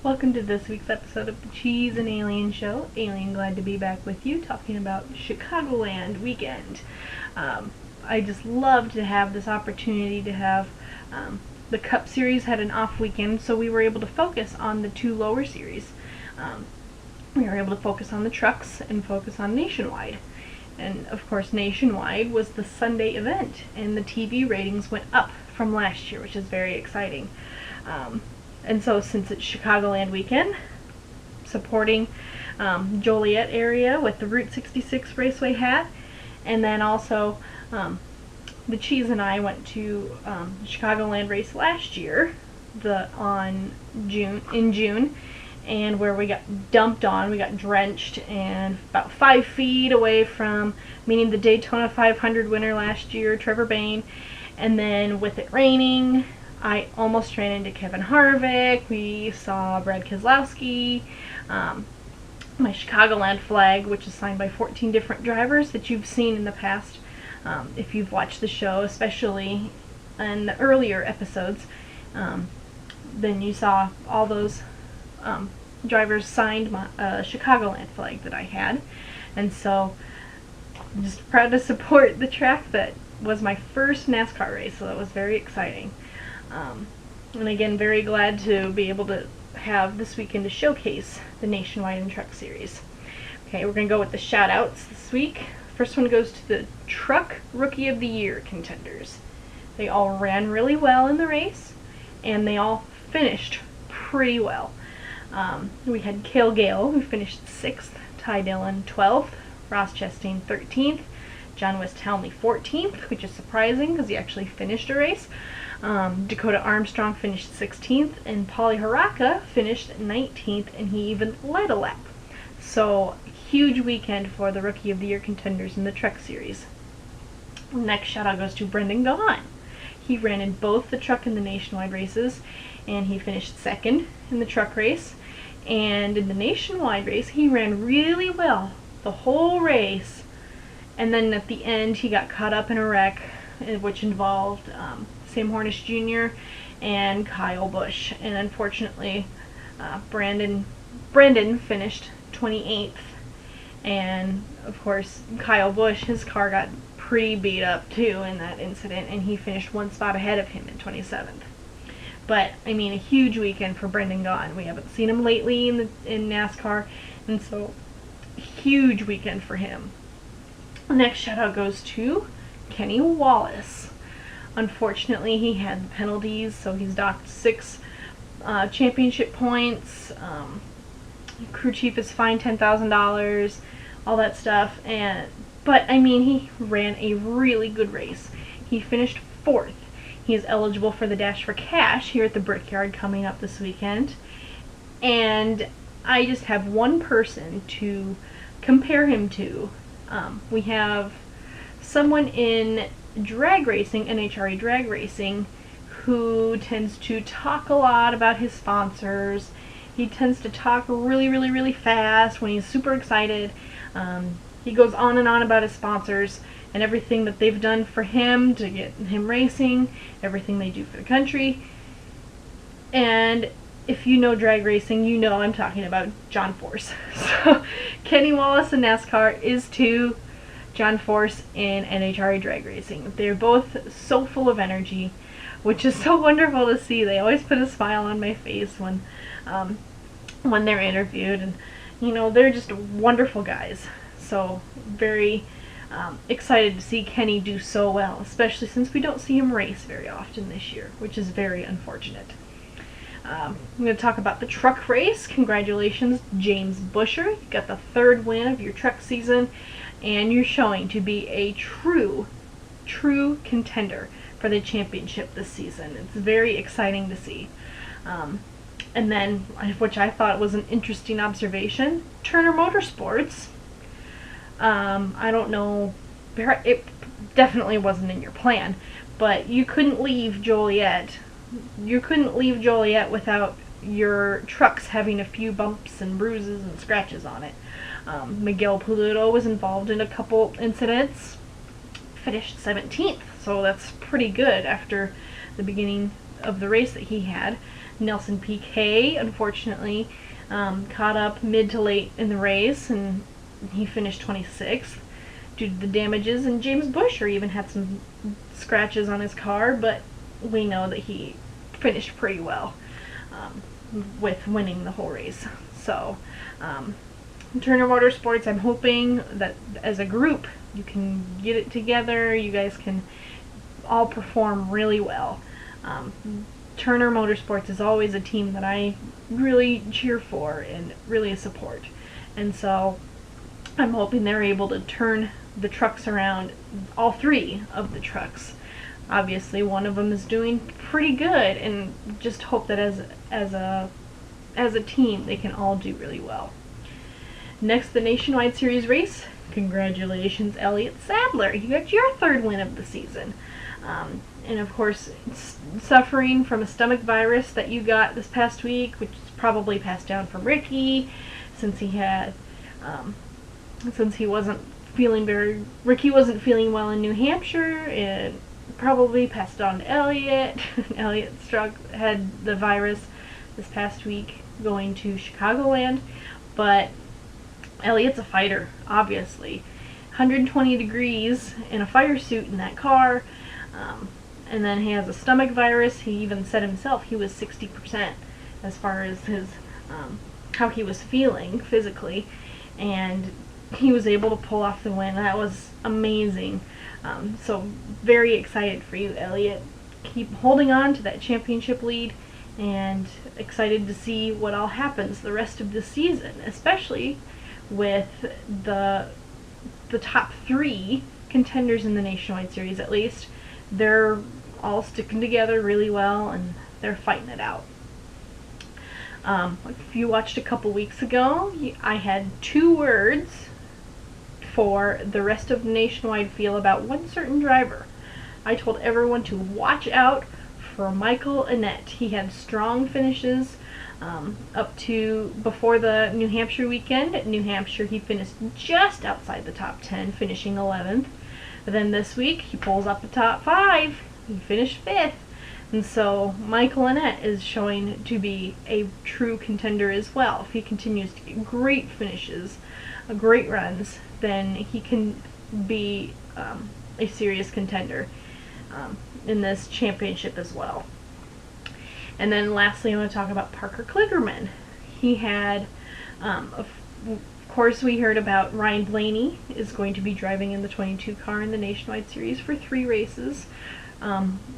Welcome to this week's episode of the Cheese and Alien Show. Alien, glad to be back with you talking about Chicagoland weekend. I just love to have this opportunity to have the Cup Series had an off weekend, so we were able to focus on the two lower series. We were able to focus on the trucks and focus on Nationwide. And of course, Nationwide was the Sunday event, and the TV ratings went up from last year, which is very exciting. And so since it's Chicagoland weekend, supporting Joliet area with the Route 66 Raceway hat, and then also the Cheese and I went to the Chicagoland race last year, in June, and where we got dumped on, we got drenched, and about 5 feet away from meeting the Daytona 500 winner last year, Trevor Bayne, and then with it raining, I almost ran into Kevin Harvick. We saw Brad Keselowski, my Chicagoland flag, which is signed by 14 different drivers that you've seen in the past. If you've watched the show, especially in the earlier episodes, then you saw all those drivers signed my Chicagoland flag that I had. And so I'm just proud to support the track that was my first NASCAR race, so that was very exciting. And again, very glad to be able to have this weekend to showcase the Nationwide and Truck Series. Okay, we're going to go with the shout-outs this week. First one goes to the Truck Rookie of the Year contenders. They all ran really well in the race, and they all finished pretty well. We had Cale Gale, who finished 6th, Ty Dillon 12th, Ross Chastain 13th, John West-Helmley 14th, which is surprising because he actually finished a race. Dakota Armstrong finished 16th, and Paulie Haraka finished 19th, and he even led a lap. So, huge weekend for the Rookie of the Year contenders in the Truck Series. Next shout out goes to Brendan Gaughan. He ran in both the Truck and the Nationwide races, and he finished 2nd in the Truck race. And in the Nationwide race, he ran really well the whole race, and then at the end he got caught up in a wreck, which involved Sam Hornish Jr. and Kyle Busch, and unfortunately Brandon finished 28th, and of course Kyle Busch, his car got pretty beat up too in that incident, and he finished one spot ahead of him in 27th. But I mean, a huge weekend for Brendan Gaughan. We haven't seen him lately in NASCAR, and so huge weekend for him. Next shout out goes to Kenny Wallace. Unfortunately, he had penalties, so he's docked 6 championship points. Crew chief is fined $10,000, all that stuff. But I mean, he ran a really good race. He finished 4th. He is eligible for the Dash for Cash here at the Brickyard coming up this weekend. And I just have one person to compare him to. We have someone in drag racing, NHRA drag racing, who tends to talk a lot about his sponsors. He tends to talk really fast when he's super excited. He goes on and on about his sponsors and everything that they've done for him to get him racing, everything they do for the country. And if you know drag racing, you know I'm talking about John Force. So Kenny Wallace in NASCAR is to John Force in NHRA drag racing. They're both so full of energy, which is so wonderful to see. They always put a smile on my face when they're interviewed, and you know, they're just wonderful guys. So very excited to see Kenny do so well, especially since we don't see him race very often this year, which is very unfortunate. I'm going to talk about the truck race. Congratulations, James Busher. You got the 3rd win of your truck season, and you're showing to be a true contender for the championship this season. It's very exciting to see. And then, which I thought was an interesting observation, Turner Motorsports. I don't know, it definitely wasn't in your plan, but you couldn't leave Joliet. You couldn't leave Joliet without your trucks having a few bumps and bruises and scratches on it. Miguel Paludo was involved in a couple incidents, finished 17th, so that's pretty good after the beginning of the race that he had. Nelson PK, unfortunately, caught up mid to late in the race, and he finished 26th due to the damages, and James Buescher even had some scratches on his car, but we know that he finished pretty well with winning the whole race. So, Turner Motorsports, I'm hoping that as a group you can get it together, you guys can all perform really well. Turner Motorsports is always a team that I really cheer for and really support, and so I'm hoping they're able to turn the trucks around, all three of the trucks. Obviously one of them is doing pretty good, and just hope that as a team they can all do really well. Next, the Nationwide Series race. Congratulations, Elliott Sadler. You got your third win of the season. And of course, suffering from a stomach virus that you got this past week, which is probably passed down from Ricky, since he wasn't feeling well in New Hampshire, it probably passed on to Elliott. Elliott had the virus this past week going to Chicagoland, but Elliott's a fighter, obviously. 120 degrees in a fire suit in that car, and then he has a stomach virus. He even said himself he was 60% as far as his how he was feeling physically, and he was able to pull off the win. That was amazing. So very excited for you, Elliott. Keep holding on to that championship lead, and excited to see what all happens the rest of the season, especially with the top three contenders in the Nationwide Series. At least they're all sticking together really well, and they're fighting it out. If you watched a couple weeks ago, I had 2 words for the rest of the Nationwide feel about one certain driver. I told everyone to watch out for Michael Annett. He had strong finishes up to before the New Hampshire weekend. At New Hampshire, he finished just outside the top 10, finishing 11th. But then this week, he pulls up the top 5. He finished 5th. And so Michael Annett is showing to be a true contender as well. If he continues to get great finishes, great runs, then he can be a serious contender in this championship as well. And then lastly, I want to talk about Parker Kligerman. He had, of course, we heard about Ryan Blaney is going to be driving in the 22 car in the Nationwide Series for 3 races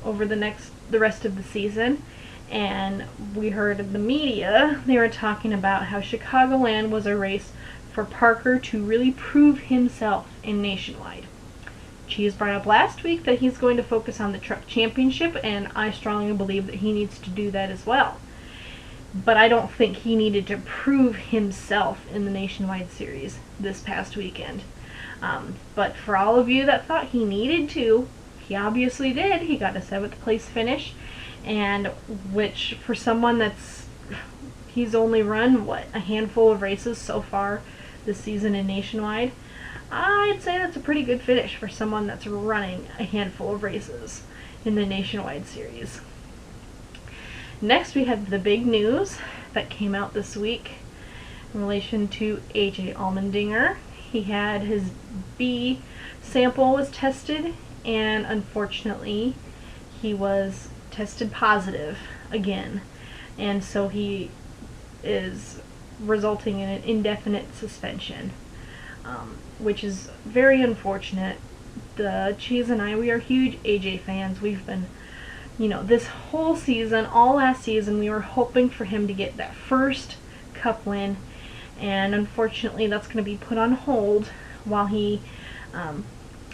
over the rest of the season. And we heard in the media, they were talking about how Chicagoland was a race for Parker to really prove himself in Nationwide. Cheese brought up last week that he's going to focus on the truck championship, and I strongly believe that he needs to do that as well. But I don't think he needed to prove himself in the Nationwide Series this past weekend. But for all of you that thought he needed to, he obviously did. He got a 7th place finish, and which for someone he's only run, a handful of races so far this season in Nationwide. I'd say that's a pretty good finish for someone that's running a handful of races in the Nationwide Series. Next, we have the big news that came out this week in relation to AJ Allmendinger. He had his B sample was tested, and unfortunately he was tested positive again, and so he is resulting in an indefinite suspension, which is very unfortunate. Cheese and I, we are huge AJ fans. We've been, this whole season, all last season, we were hoping for him to get that first Cup win, and unfortunately that's going to be put on hold while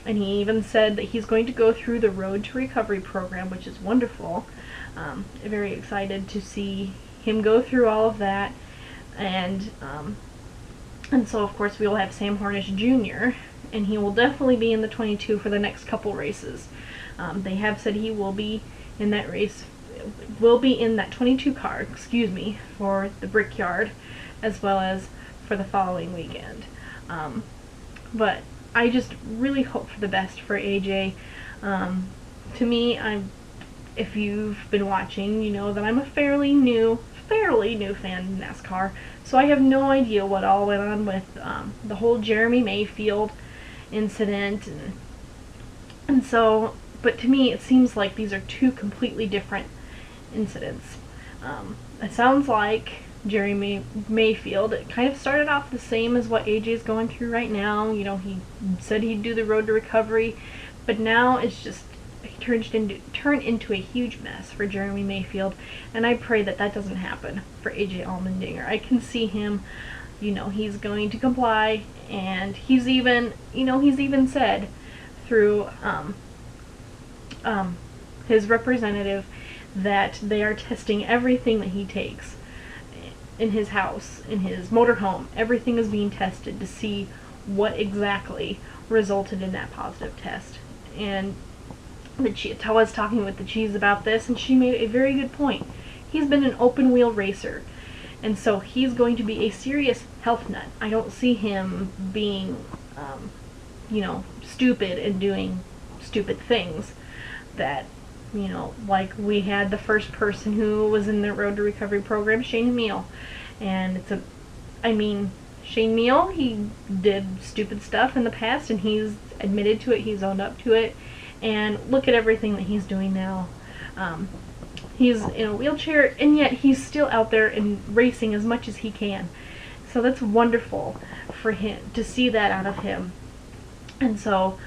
and he even said that he's going to go through the Road to Recovery program, which is wonderful. Very excited to see him go through all of that, and so of course we will have Sam Hornish Jr., and he will definitely be in the 22 for the next couple races. They have said he will be in that race, will be in that 22 car, for the Brickyard, as well as for the following weekend. But I just really hope for the best for AJ. To me, if you've been watching, you know that I'm a fairly new fan of NASCAR, so I have no idea what all went on with the whole Jeremy Mayfield incident, and so, but to me it seems like these are two completely different incidents. It sounds like Jeremy Mayfield, it kind of started off the same as what AJ is going through right now. You know, he said he'd do the road to recovery, but now it's just turned into a huge mess for Jeremy Mayfield, and I pray that that doesn't happen for AJ Allmendinger. I can see him, you know, he's going to comply, and he's even said through his representative that they are testing everything that he takes in his house, in his motorhome. Everything is being tested to see what exactly resulted in that positive test. And I was talking with the Cheese about this, and she made a very good point. He's been an open wheel racer, and so he's going to be a serious health nut. I don't see him being, you know, stupid and doing stupid things that, you know, like we had the first person who was in the Road to Recovery program, Shane Meal. And Shane Meal, he did stupid stuff in the past, and he's admitted to it, he's owned up to it, and look at everything that he's doing now. He's in a wheelchair, and yet he's still out there and racing as much as he can. So that's wonderful for him, to see that out of him. And so,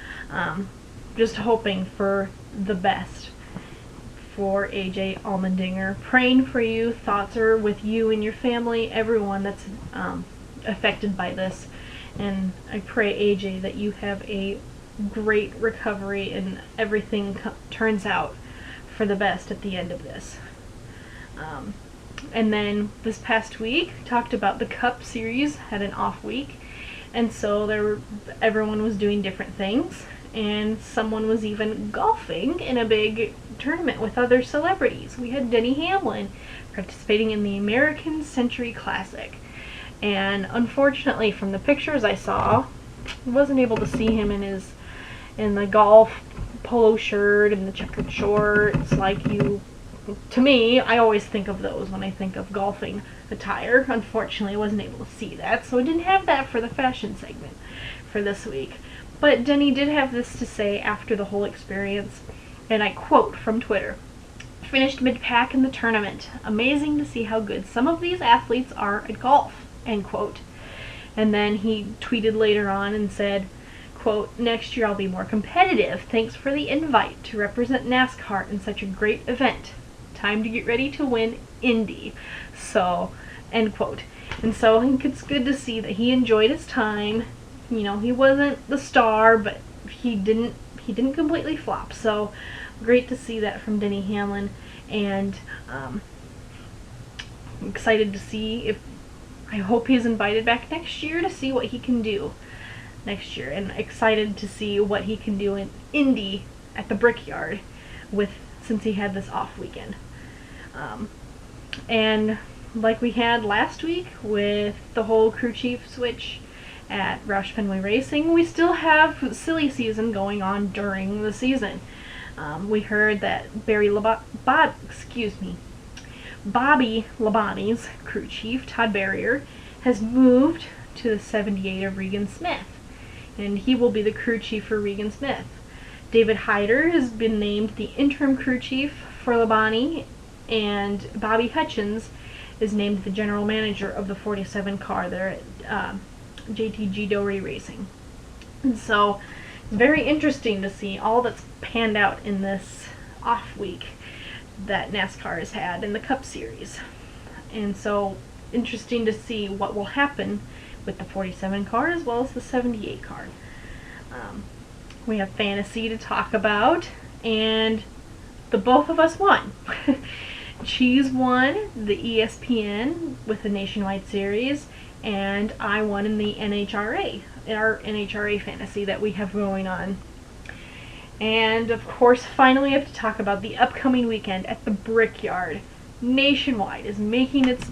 just hoping for the best for AJ Allmendinger. Praying for you. Thoughts are with you and your family, everyone that's affected by this. And I pray, AJ, that you have a great recovery and everything turns out for the best at the end of this. And then this past week, talked about the Cup Series had an off week, and so everyone was doing different things, and someone was even golfing in a big tournament with other celebrities. We had Denny Hamlin participating in the American Century Classic, and unfortunately, from the pictures I saw, I wasn't able to see him in the golf polo shirt and the checkered shorts like to me, I always think of those when I think of golfing attire. Unfortunately, I wasn't able to see that, so I didn't have that for the fashion segment for this week. But Denny did have this to say after the whole experience, and I quote from Twitter: "Finished mid-pack in the tournament. Amazing to see how good some of these athletes are at golf," end quote. And then he tweeted later on and said, quote, "Next year I'll be more competitive. Thanks for the invite to represent NASCAR in such a great event. Time to get ready to win Indy." So, end quote. And so I think it's good to see that he enjoyed his time. You know, he wasn't the star, but he didn't completely flop. So great to see that from Denny Hamlin, and I'm excited to see I hope he's invited back next year to see what he can do next year, and excited to see what he can do in Indy at the Brickyard since he had this off weekend. And like we had last week with the whole crew chief switch at Roush Fenway Racing, we still have silly season going on during the season. We heard that Bobby Labonte's crew chief, Todd Berrier, has moved to the 78 of Regan Smith, and he will be the crew chief for Regan Smith. David Hyder has been named the interim crew chief for Labonte, and Bobby Hutchins is named the general manager of the 47 car there at JTG Dory Racing. And so, very interesting to see all that's panned out in this off week that NASCAR has had in the Cup Series. And so, interesting to see what will happen with the 47 car as well as the 78 car. We have fantasy to talk about, and the both of us won. Cheese won the ESPN with the Nationwide Series, and I won in the NHRA, in our NHRA fantasy that we have going on. And of course, finally, we have to talk about the upcoming weekend at the Brickyard. Nationwide is making its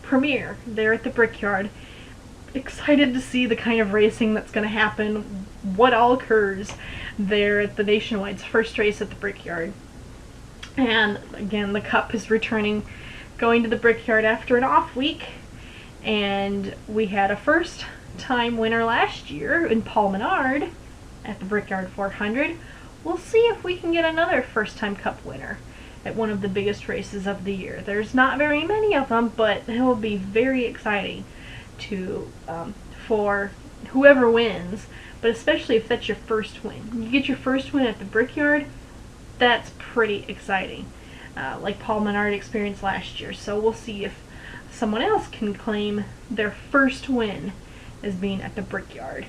premiere there at the Brickyard. Excited to see the kind of racing that's going to happen, what all occurs there at the Nationwide's first race at the Brickyard. And again, the Cup is returning, going to the Brickyard after an off week. And we had a first time winner last year in Paul Menard at the Brickyard 400. We'll see if we can get another first time Cup winner at one of the biggest races of the year. There's not very many of them, but it will be very exciting to for whoever wins, but especially if that's your first win. You get your first win at the Brickyard, that's pretty exciting, like Paul Menard experienced last year. So we'll see if someone else can claim their first win as being at the Brickyard.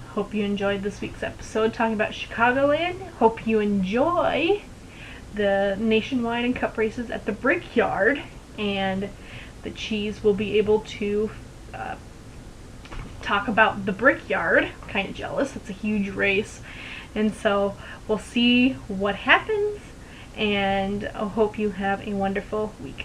Hope you enjoyed this week's episode talking about Chicagoland. Hope you enjoy the nationwide and Cup races at the Brickyard, and the Cheese will be able to talk about the Brickyard. Kind of jealous. It's a huge race, and so we'll see what happens, and I hope you have a wonderful week.